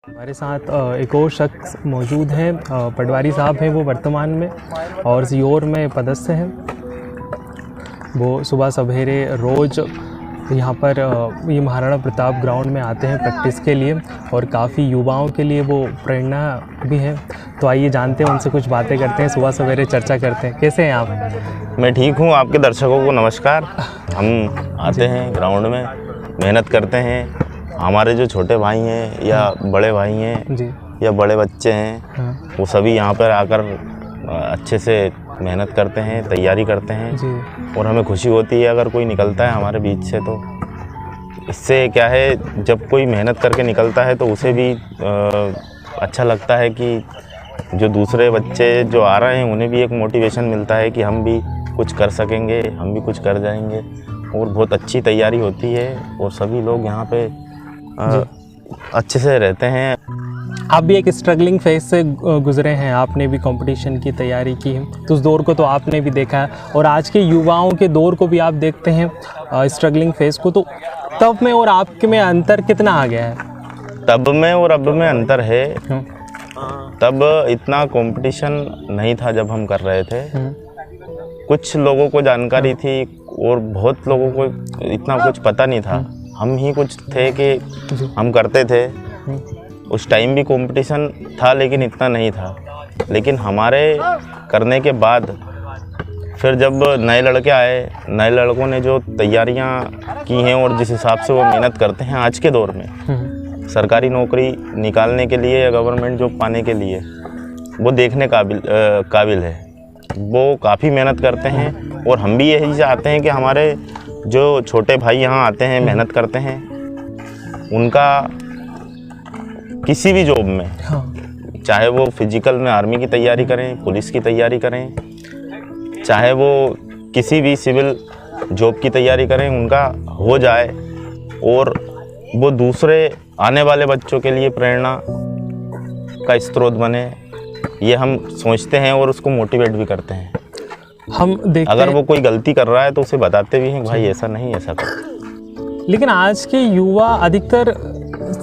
हमारे साथ एक और शख्स मौजूद हैं। पटवारी साहब हैं वो वर्तमान में और सीओर में पदस्थ हैं। वो सुबह सवेरे रोज़ यहाँ पर ये महाराणा प्रताप ग्राउंड में आते हैं प्रैक्टिस के लिए और काफ़ी युवाओं के लिए वो प्रेरणा भी है। तो आइए जानते हैं उनसे, कुछ बातें करते हैं, सुबह सवेरे चर्चा करते हैं। कैसे हैं आप? मैं ठीक हूँ। आपके दर्शकों को नमस्कार। हम आते हैं ग्राउंड में, मेहनत करते हैं। हमारे जो छोटे भाई हैं या बड़े भाई हैं जी, या बड़े बच्चे हैं, हाँ वो सभी यहाँ पर आकर अच्छे से मेहनत करते हैं, तैयारी करते हैं जी, और हमें खुशी होती है अगर कोई निकलता है हमारे बीच से। तो इससे क्या है, जब कोई मेहनत करके निकलता है तो उसे भी अच्छा लगता है कि जो दूसरे बच्चे जो आ रहे हैं उन्हें भी एक मोटिवेशन मिलता है कि हम भी कुछ कर सकेंगे, हम भी कुछ कर जाएंगे। और बहुत अच्छी तैयारी होती है और सभी लोग यहाँ पे अच्छे से रहते हैं। आप भी एक स्ट्रगलिंग फेज से गुजरे हैं, आपने भी कंपटीशन की तैयारी की है, तो उस दौर को तो आपने भी देखा है और आज के युवाओं के दौर को भी आप देखते हैं स्ट्रगलिंग फेज को। तो तब में और आपके में अंतर कितना आ गया है? तब में और अब में अंतर है। तब इतना कंपटीशन नहीं था जब हम कर रहे थे। कुछ लोगों को जानकारी थी और बहुत लोगों को इतना कुछ पता नहीं था। हम ही कुछ थे कि हम करते थे। उस टाइम भी कंपटीशन था लेकिन इतना नहीं था। लेकिन हमारे करने के बाद फिर जब नए लड़के आए, नए लड़कों ने जो तैयारियां की हैं और जिस हिसाब से वो मेहनत करते हैं आज के दौर में सरकारी नौकरी निकालने के लिए या गवर्नमेंट जॉब पाने के लिए, वो देखने काबिल है। वो काफ़ी मेहनत करते हैं और हम भी यही चाहते हैं कि हमारे जो छोटे भाई यहाँ आते हैं, मेहनत करते हैं, उनका किसी भी जॉब में, चाहे वो फिजिकल में आर्मी की तैयारी करें, पुलिस की तैयारी करें, चाहे वो किसी भी सिविल जॉब की तैयारी करें, उनका हो जाए और वो दूसरे आने वाले बच्चों के लिए प्रेरणा का स्रोत बने, ये हम सोचते हैं और उसको मोटिवेट भी करते हैं। हम देखते अगर वो कोई गलती कर रहा है तो उसे बताते भी हैं, भाई ऐसा नहीं, ऐसा कर। लेकिन आज के युवा अधिकतर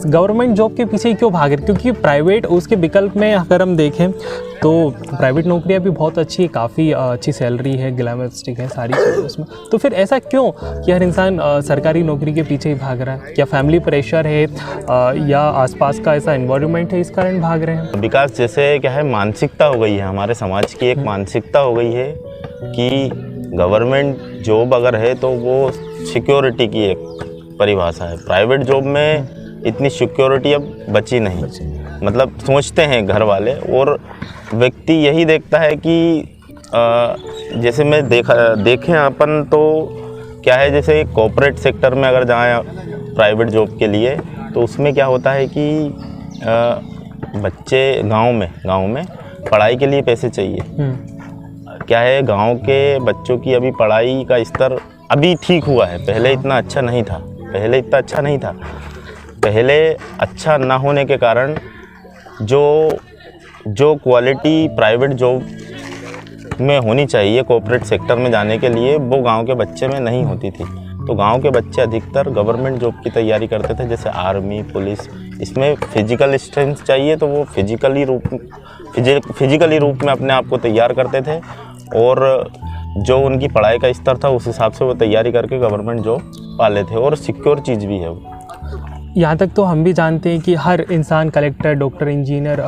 गवर्नमेंट जॉब के पीछे क्यों भाग रहे? क्योंकि प्राइवेट उसके विकल्प में अगर हम देखें तो प्राइवेट नौकरियां भी बहुत अच्छी है, काफ़ी अच्छी सैलरी है, ग्लैमरिस्टिक है, सारी चीज़ें उसमें। तो फिर ऐसा क्यों कि हर इंसान सरकारी नौकरी के पीछे ही भाग रहा है? क्या फैमिली प्रेशर है या आसपास का ऐसा एनवायरनमेंट है, इस कारण भाग रहे हैं? विकास जैसे क्या है, मानसिकता हो गई है हमारे समाज की, एक मानसिकता हो गई है कि गवर्नमेंट जॉब अगर है तो वो सिक्योरिटी की एक परिभाषा है। प्राइवेट जॉब में इतनी सिक्योरिटी अब बची नहीं, मतलब सोचते हैं घर वाले और व्यक्ति यही देखता है कि जैसे मैं देखें अपन तो क्या है, जैसे कॉर्पोरेट सेक्टर में अगर जाएं प्राइवेट जॉब के लिए तो उसमें क्या होता है कि बच्चे गांव में पढ़ाई के लिए पैसे चाहिए। क्या है, गांव के बच्चों की अभी पढ़ाई का स्तर अभी ठीक हुआ है, पहले इतना अच्छा नहीं था। पहले अच्छा ना होने के कारण जो क्वालिटी प्राइवेट जॉब में होनी चाहिए कॉर्पोरेट सेक्टर में जाने के लिए, वो गांव के बच्चे में नहीं होती थी। तो गांव के बच्चे अधिकतर गवर्नमेंट जॉब की तैयारी करते थे, जैसे आर्मी, पुलिस। इसमें फिजिकल स्ट्रेंथ चाहिए तो वो फिजिकली रूप में अपने आप को तैयार करते थे और जो उनकी पढ़ाई का स्तर था उस हिसाब से वो तैयारी करके गवर्नमेंट जॉब पा लेते और सिक्योर चीज़ भी है वो। यहाँ तक तो हम भी जानते हैं कि हर इंसान कलेक्टर, डॉक्टर, इंजीनियर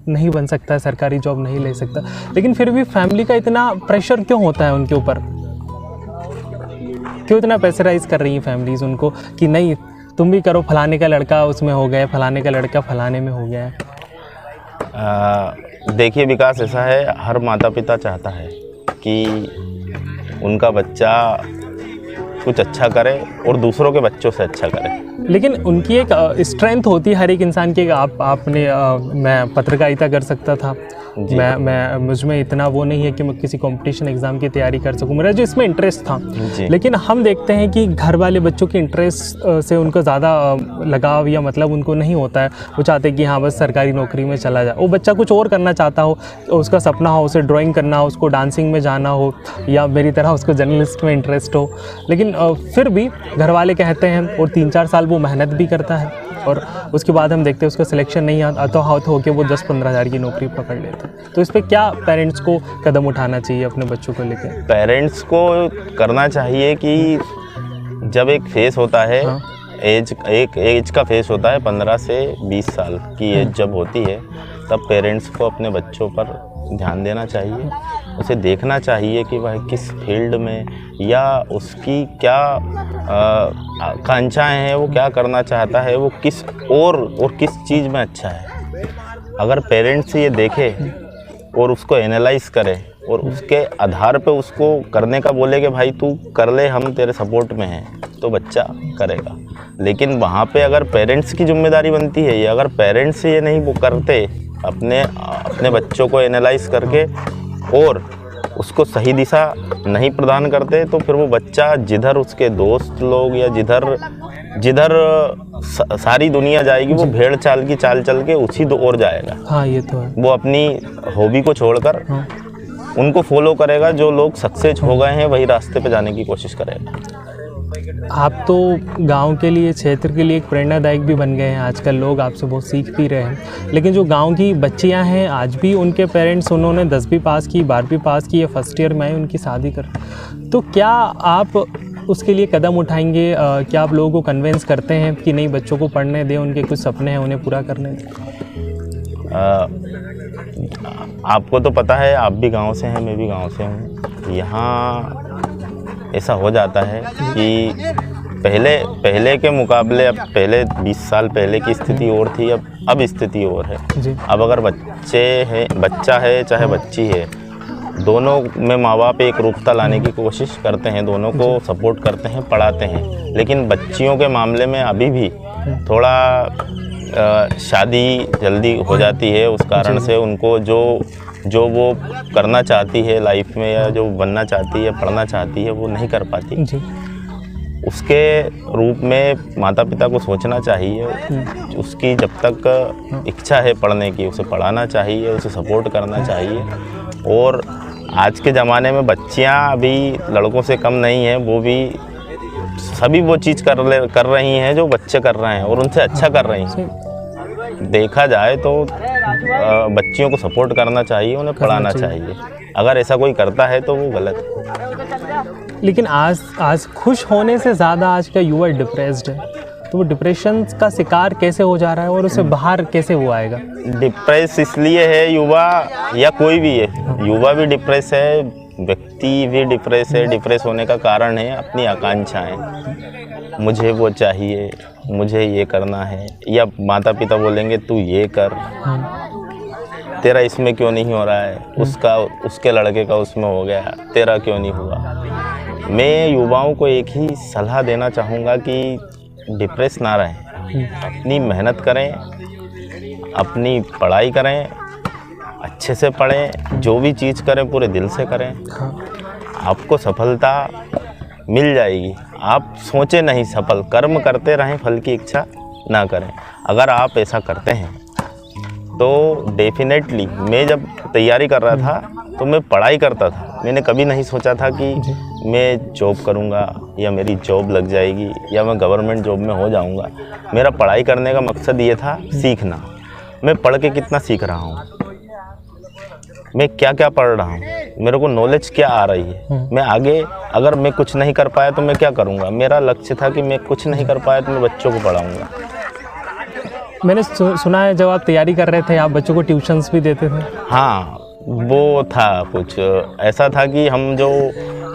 नहीं बन सकता, सरकारी जॉब नहीं ले सकता, लेकिन फिर भी फैमिली का इतना प्रेशर क्यों होता है उनके ऊपर? क्यों इतना प्रेशराइज कर रही हैं फैमिलीज़ उनको कि नहीं तुम भी करो, फलाने का लड़का उसमें हो गया, फलाने का लड़का फलाने में हो गया है? देखिए विकास, ऐसा है, हर माता पिता चाहता है कि उनका बच्चा कुछ अच्छा करे और दूसरों के बच्चों से अच्छा करे। लेकिन उनकी एक स्ट्रेंथ होती है हर एक इंसान की। मैं पत्रकारिता कर सकता था, मुझ में इतना वो नहीं है कि मैं किसी कंपटीशन एग्ज़ाम की तैयारी कर सकूं, मेरा जो इसमें इंटरेस्ट था। लेकिन हम देखते हैं कि घर वाले बच्चों के इंटरेस्ट से उनको ज़्यादा लगाव या मतलब उनको नहीं होता है। वो चाहते हैं कि हाँ बस सरकारी नौकरी में चला जाए। वो बच्चा कुछ और करना चाहता हो, उसका सपना हो, उसे ड्राइंग करना हो, उसको डांसिंग में जाना हो, या मेरी तरह उसको जर्नलिस्ट में इंटरेस्ट हो। लेकिन फिर भी घर वाले कहते हैं और 3-4 साल वो मेहनत भी करता है और उसके बाद हम देखते हैं उसका सिलेक्शन नहीं आता हो कि वो 10-15 हज़ार की नौकरी पकड़ लेता है। तो इस पर क्या पेरेंट्स को कदम उठाना चाहिए अपने बच्चों को लेकर? पेरेंट्स को करना चाहिए कि जब एक फेस होता है, एक एज का फेस होता है 15 से 20 साल की एज जब होती है, तब पेरेंट्स को अपने बच्चों पर ध्यान देना चाहिए। उसे देखना चाहिए कि वह किस फील्ड में या उसकी क्या आकांक्षाएं हैं, वो क्या करना चाहता है, वो किस और किस चीज़ में अच्छा है। अगर पेरेंट्स ये देखे और उसको एनालाइज करे और उसके आधार पे उसको करने का बोले कि भाई तू कर ले, हम तेरे सपोर्ट में हैं, तो बच्चा करेगा। लेकिन वहाँ पे अगर पेरेंट्स की जिम्मेदारी बनती है, या अगर पेरेंट्स ये नहीं वो करते अपने बच्चों को एनालाइज करके और उसको सही दिशा नहीं प्रदान करते, तो फिर वो बच्चा जिधर उसके दोस्त लोग या जिधर सारी दुनिया जाएगी, वो भेड़ चाल की चाल चल के उसी ओर जाएगा। हाँ, ये तो है। वो अपनी हॉबी को छोड़कर उनको फॉलो करेगा, जो लोग सक्सेस हो गए हैं वही रास्ते पे जाने की कोशिश करेगा। आप तो गांव के लिए, क्षेत्र के लिए एक प्रेरणादायक भी बन गए हैं। आजकल लोग आपसे बहुत सीख भी रहे हैं। लेकिन जो गांव की बच्चियां हैं, आज भी उनके पेरेंट्स, उन्होंने 10वीं पास की, 12वीं पास की या फर्स्ट ईयर में आए, उनकी शादी कर, तो क्या आप उसके लिए कदम उठाएंगे? क्या आप लोगों को कन्विंस करते हैं कि नहीं, बच्चों को पढ़ने दें, उनके कुछ सपने हैं उन्हें पूरा करने दें? आपको तो पता है, आप भी गांव से हैं, मैं भी गांव से हूँ। यहाँ ऐसा हो जाता है कि पहले के मुकाबले अब पहले 20 साल पहले की स्थिति और थी, अब स्थिति और है जी। अब अगर बच्चा है चाहे बच्ची है, दोनों में माँ बाप एक रूपता लाने की कोशिश करते हैं, दोनों को सपोर्ट करते हैं, पढ़ाते हैं। लेकिन बच्चियों के मामले में अभी भी थोड़ा शादी जल्दी हो जाती है। उस कारण से उनको जो वो करना चाहती है लाइफ में, या जो बनना चाहती है, पढ़ना चाहती है, वो नहीं कर पाती। उसके रूप में माता पिता को सोचना चाहिए, उसकी जब तक इच्छा है पढ़ने की, उसे पढ़ाना चाहिए, उसे सपोर्ट करना चाहिए। और आज के ज़माने में बच्चियां अभी लड़कों से कम नहीं हैं, वो भी सभी वो चीज़ कर रही हैं जो बच्चे कर रहे हैं, और उनसे अच्छा कर रही हैं। देखा जाए तो बच्चियों को सपोर्ट करना चाहिए, उन्हें पढ़ाना चाहिए। अगर ऐसा कोई करता है तो वो गलत है। लेकिन आज खुश होने से ज़्यादा आज का युवा डिप्रेस्ड है, तो वो डिप्रेशन का शिकार कैसे हो जा रहा है और उसे बाहर कैसे वो आएगा? डिप्रेस इसलिए है युवा, या कोई भी है, युवा भी डिप्रेस है, व्यक्ति भी डिप्रेस है। डिप्रेस होने का कारण है अपनी आकांक्षाएं, मुझे वो चाहिए, मुझे ये करना है, या माता पिता बोलेंगे तू ये कर, तेरा इसमें क्यों नहीं हो रहा है, उसके लड़के का उसमें हो गया, तेरा क्यों नहीं हुआ। मैं युवाओं को एक ही सलाह देना चाहूँगा कि डिप्रेस ना रहें, अपनी मेहनत करें, अपनी पढ़ाई करें, अच्छे से पढ़ें, जो भी चीज़ करें पूरे दिल से करें, आपको सफलता मिल जाएगी। आप सोचे नहीं, सफल कर्म करते रहें, फल की इच्छा ना करें। अगर आप ऐसा करते हैं तो डेफिनेटली, मैं जब तैयारी कर रहा था तो मैं पढ़ाई करता था, मैंने कभी नहीं सोचा था कि मैं जॉब करूंगा या मेरी जॉब लग जाएगी या मैं गवर्नमेंट जॉब में हो जाऊंगा। मेरा पढ़ाई करने का मकसद ये था सीखना। मैं पढ़ के कितना सीख रहा हूँ, मैं क्या क्या पढ़ रहा हूँ, मेरे को नॉलेज क्या आ रही है, मैं आगे अगर मैं कुछ नहीं कर पाया तो मैं क्या करूँगा। मेरा लक्ष्य था कि मैं कुछ नहीं कर पाया तो मैं बच्चों को पढ़ाऊँगा। मैंने सुना है जब आप तैयारी कर रहे थे आप बच्चों को ट्यूशन्स भी देते थे? हाँ, वो था, कुछ ऐसा था कि हम जो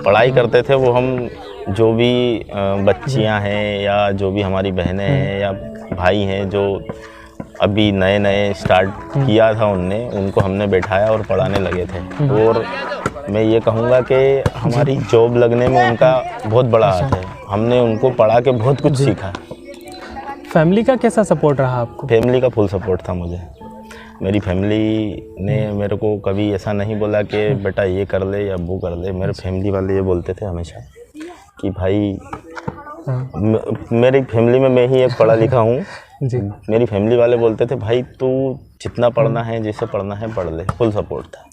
पढ़ाई करते थे वो हम जो भी बच्चियां हैं या जो भी हमारी बहनें हैं या भाई हैं जो अभी नए नए स्टार्ट किया था उनको हमने बैठाया और पढ़ाने लगे थे। और मैं ये कहूँगा कि हमारी जॉब लगने में उनका बहुत बड़ा हाथ है। हमने उनको पढ़ा के बहुत कुछ सीखा। फैमिली का कैसा सपोर्ट रहा आपको? फैमिली का फुल सपोर्ट था मुझे। मेरी फैमिली ने मेरे को कभी ऐसा नहीं बोला कि बेटा ये कर ले या वो कर ले। मेरे फैमिली वाले ये बोलते थे हमेशा कि भाई, मेरी फैमिली में मैं ही एक पढ़ा लिखा हूँ। मेरी फैमिली वाले बोलते थे भाई तू जितना पढ़ना है, जैसे पढ़ना है पढ़ ले। फुल सपोर्ट था।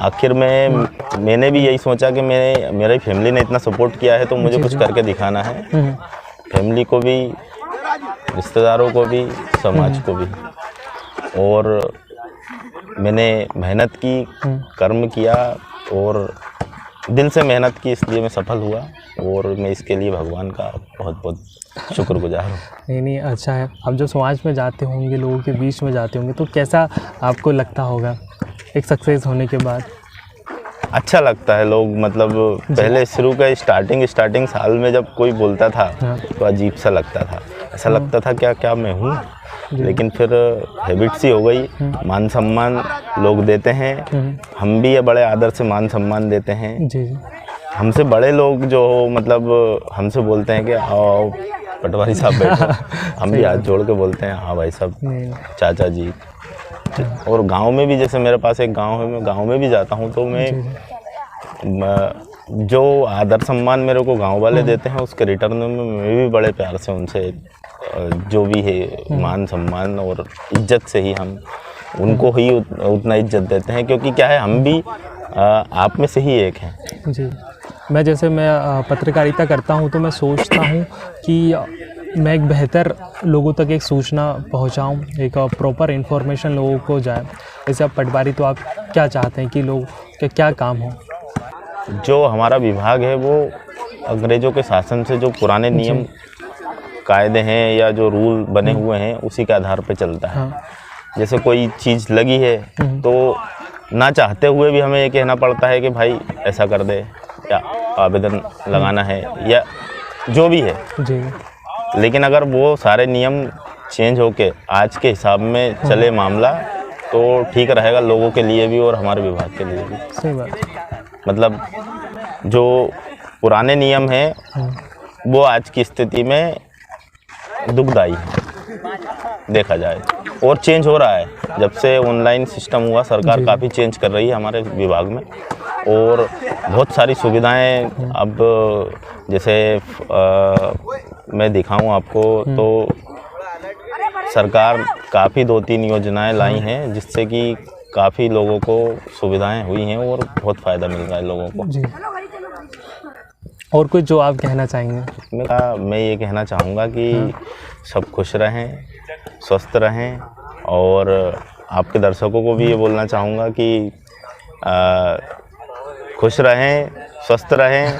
आखिर में मैंने भी यही सोचा कि मेरी फैमिली ने इतना सपोर्ट किया है तो मुझे कुछ करके दिखाना है। फैमिली को भी रिश्तेदारों को भी, समाज को भी। और मैंने मेहनत की, कर्म किया और दिल से मेहनत की, इसलिए मैं सफल हुआ और मैं इसके लिए भगवान का बहुत बहुत शुक्रगुजार हूँ। नहीं, अच्छा है। आप जब समाज में जाते होंगे, लोगों के बीच में जाते होंगे, तो कैसा आपको लगता होगा एक सक्सेस होने के बाद? अच्छा लगता है। लोग मतलब पहले शुरू का स्टार्टिंग साल में जब कोई बोलता था तो अजीब सा लगता था, ऐसा लगता था क्या मैं हूँ। लेकिन फिर हैबिट सी हो गई, मान सम्मान लोग देते हैं, हम भी ये बड़े आदर से मान सम्मान देते हैं। जी। हमसे बड़े लोग जो मतलब हमसे बोलते हैं कि आओ पटवारी साहब बैठो, हम भी हाथ जोड़ के बोलते हैं हाँ भाई साहब, चाचा जी। और गांव में भी, जैसे मेरे पास एक गांव है, मैं गांव में भी जाता हूं तो मैं जो आदर सम्मान मेरे को गांव वाले देते हैं उसके रिटर्न में मैं भी बड़े प्यार से उनसे जो भी है मान सम्मान और इज्जत से ही हम उनको ही उतना इज्जत देते हैं, क्योंकि क्या है, हम भी आप में से ही एक हैं। जी। मैं पत्रकारिता करता हूं तो मैं सोचता हूं कि मैं एक बेहतर लोगों तक एक सूचना पहुंचाऊं, एक प्रॉपर इन्फॉर्मेशन लोगों को जाए। जैसे आप पटवारी, तो आप क्या चाहते हैं कि लोग के क्या काम हो? जो हमारा विभाग है वो अंग्रेज़ों के शासन से जो पुराने नियम कायदे हैं या जो रूल बने हुए हैं उसी के आधार पर चलता है। हाँ। जैसे कोई चीज़ लगी है तो ना चाहते हुए भी हमें ये कहना पड़ता है कि भाई ऐसा कर दे, या आवेदन लगाना है या जो भी है जी। लेकिन अगर वो सारे नियम चेंज होके आज के हिसाब में चले मामला तो ठीक रहेगा लोगों के लिए भी और हमारे विभाग के लिए भी। सही बात। मतलब जो पुराने नियम हैं वो आज की स्थिति में दुखदाई है देखा जाए, और चेंज हो रहा है। जब से ऑनलाइन सिस्टम हुआ, सरकार काफ़ी चेंज कर रही है हमारे विभाग में, और बहुत सारी सुविधाएं अब जैसे मैं दिखाऊं आपको तो सरकार काफ़ी 2-3 योजनाएं लाई हैं जिससे कि काफ़ी लोगों को सुविधाएं हुई हैं और बहुत फ़ायदा मिल रहा है लोगों को। जी। और कुछ जो आप कहना चाहेंगे? मैं ये कहना चाहूँगा कि सब खुश रहें, स्वस्थ रहें, और आपके दर्शकों को भी ये बोलना चाहूँगा कि खुश रहें, स्वस्थ रहें,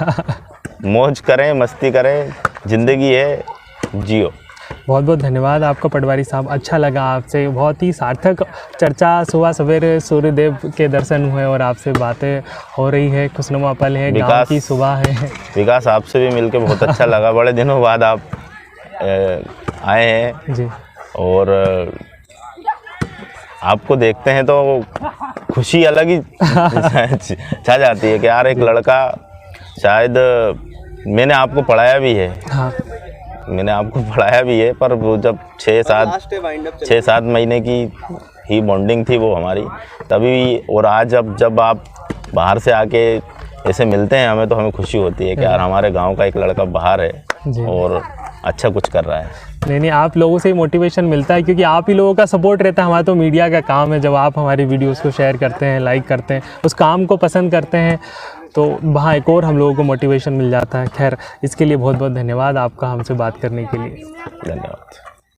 मौज करें, मस्ती करें, ज़िंदगी है, जियो। बहुत बहुत धन्यवाद आपका पटवारी साहब। अच्छा लगा आपसे, बहुत ही सार्थक चर्चा, सुबह सवेरे सूर्यदेव के दर्शन हुए और आपसे बातें हो रही है, खुशनुमा पल है, गाँव की सुबह है। विकास, आपसे भी मिलकर बहुत अच्छा लगा, बड़े दिनों बाद आप आए हैं जी। और आपको देखते हैं तो खुशी अलग ही छा जाती है कि यार एक लड़का, शायद मैंने आपको पढ़ाया भी है। हाँ। मैंने आपको पढ़ाया भी है, पर वो जब 6-7 महीने की ही बॉन्डिंग थी वो हमारी तभी, और आज जब आप बाहर से आके ऐसे मिलते हैं हमें, तो हमें खुशी होती है कि यार हमारे गांव का एक लड़का बाहर है और अच्छा कुछ कर रहा है। नहीं, आप लोगों से ही मोटिवेशन मिलता है, क्योंकि आप ही लोगों का सपोर्ट रहता है। हमारा तो मीडिया का काम है, जब आप हमारी वीडियोस को शेयर करते हैं, लाइक करते हैं, उस काम को पसंद करते हैं, तो वहाँ एक और हम लोगों को मोटिवेशन मिल जाता है। खैर, इसके लिए बहुत बहुत धन्यवाद आपका हमसे बात करने के लिए। धन्यवाद।